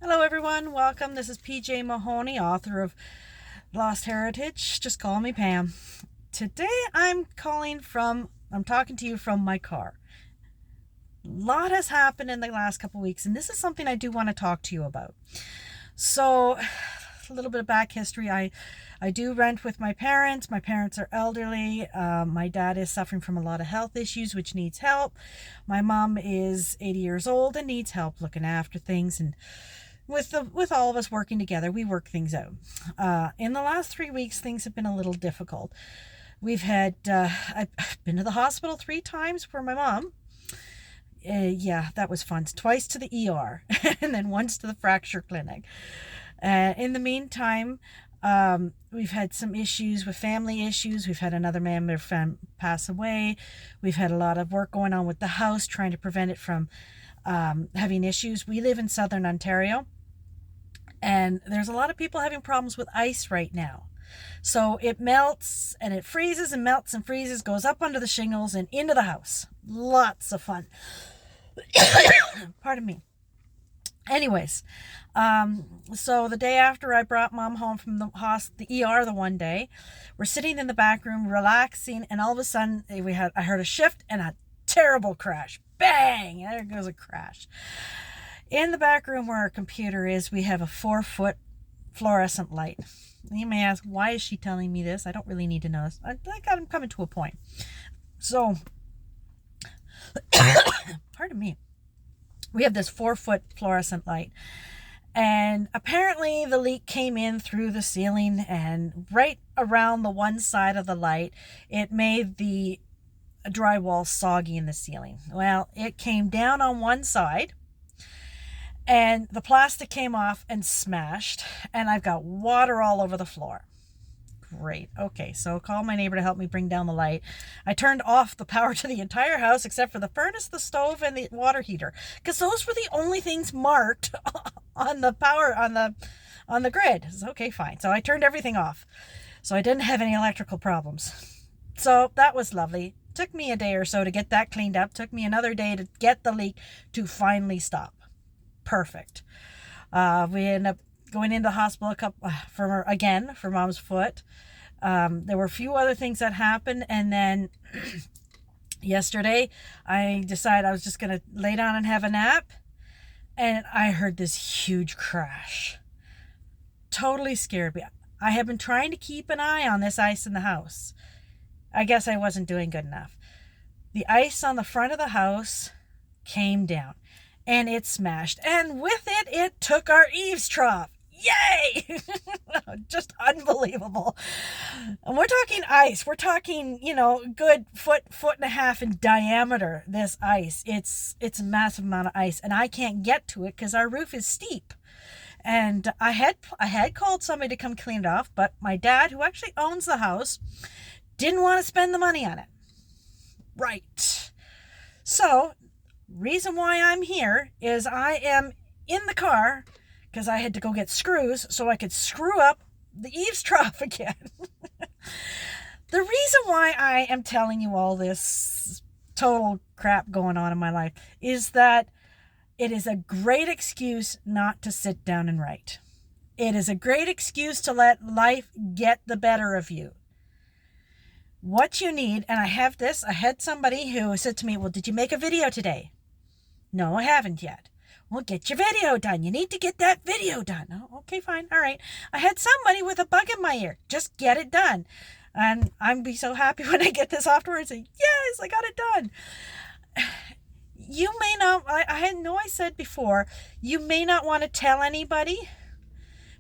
Hello everyone, welcome. This is PJ Mahoney, author of Lost Heritage. Just call me Pam. Today I'm talking to you from my car. A lot has happened in the last couple weeks, and this is something I do want to talk to you about. So, a little bit of back history. I do rent with my parents. My parents are elderly. My dad is suffering from a lot of health issues, which needs help. My mom is 80 years old and needs help looking after things, and with all of us working together, we work things out. In the last 3 weeks, things have been a little difficult. I've been to the hospital 3 times for my mom. Yeah, that was fun. Twice to the ER and then once to the fracture clinic. In the meantime, we've had some issues with family issues. We've had another member pass away. We've had a lot of work going on with the house, trying to prevent it from having issues. We live in southern Ontario, and there's a lot of people having problems with ice right now. So it melts and it freezes and melts and freezes, goes up under the shingles and into the house. Lots of fun. Pardon me. Anyways, so the day after I brought mom home from the ER the one day, we're sitting in the back room relaxing, and all of a sudden I heard a shift and a terrible crash. Bang! There goes a crash. In the back room where our computer is, we have a 4-foot fluorescent light. You may ask, why is she telling me this? I don't really need to know this. I'm coming to a point. So, pardon me. We have this 4-foot fluorescent light. And apparently the leak came in through the ceiling, and right around the one side of the light, it made the drywall soggy in the ceiling. Well, it came down on one side, and the plastic came off and smashed, and I've got water all over the floor. Great. Okay, so call my neighbor to help me bring down the light. I turned off the power to the entire house except for the furnace, the stove, and the water heater, because those were the only things marked on the power on the grid. Okay, fine. So I turned everything off, so I didn't have any electrical problems. So that was lovely. Took me a day or so to get that cleaned up. Took me another day to get the leak to finally stop. Perfect. We ended up going into the hospital for mom's foot. There were a few other things that happened, and then yesterday I decided I was just going to lay down and have a nap, and I heard this huge crash. Totally scared me. I have been trying to keep an eye on this ice in the house. I guess I wasn't doing good enough. The ice on the front of the house came down, and it smashed, and with it, it took our eaves trough. Yay! Just unbelievable. And we're talking ice. We're talking, good foot and a half in diameter, this ice. It's a massive amount of ice, and I can't get to it because our roof is steep. And I had called somebody to come clean it off, but my dad, who actually owns the house, didn't want to spend the money on it. Right. So, reason why I'm here is I am in the car because I had to go get screws so I could screw up the eaves trough again. The reason why I am telling you all this total crap going on in my life is that it is a great excuse not to sit down and write. It is a great excuse to let life get the better of you. What you need, and I had somebody who said to me, well, did you make a video today? No, I haven't yet. Well, get your video done. You need to get that video done. Oh, okay, fine. All right. I had somebody with a bug in my ear. Just get it done. And I'm be so happy when I get this afterwards and say, yes, I got it done. You may not, I said before, you may not want to tell anybody,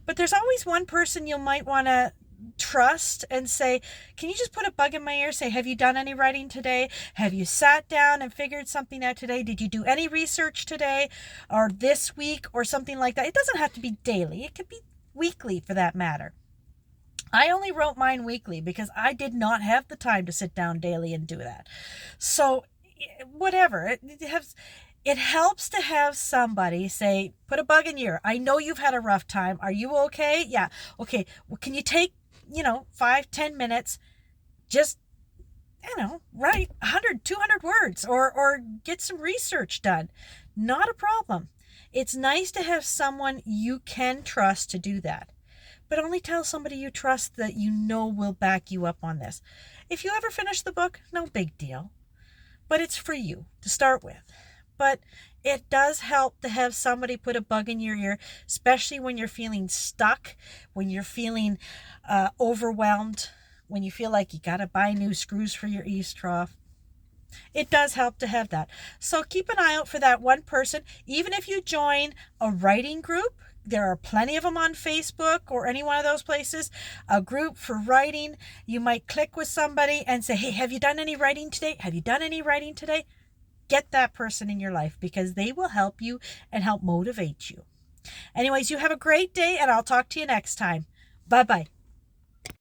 but there's always one person you might want to trust and say, can you just put a bug in my ear? Say, have you done any writing today? Have you sat down and figured something out today? Did you do any research today or this week or something like that? It doesn't have to be daily. It could be weekly for that matter. I only wrote mine weekly because I did not have the time to sit down daily and do that. So whatever, it helps to have somebody say, put a bug in your ear. I know you've had a rough time. Are you okay? Yeah. Okay. Well, can you take 5-10 minutes, just, write 100, 200 words or get some research done. Not a problem. It's nice to have someone you can trust to do that. But only tell somebody you trust that you know will back you up on this. If you ever finish the book, no big deal. But it's for you to start with. But it does help to have somebody put a bug in your ear, especially when you're feeling stuck, when you're feeling overwhelmed, when you feel like you got to buy new screws for your eaves trough. It does help to have that. So keep an eye out for that one person. Even if you join a writing group, there are plenty of them on Facebook or any one of those places, a group for writing. You might click with somebody and say, hey, have you done any writing today? Have you done any writing today? Get that person in your life because they will help you and help motivate you. Anyways, you have a great day and I'll talk to you next time. Bye-bye.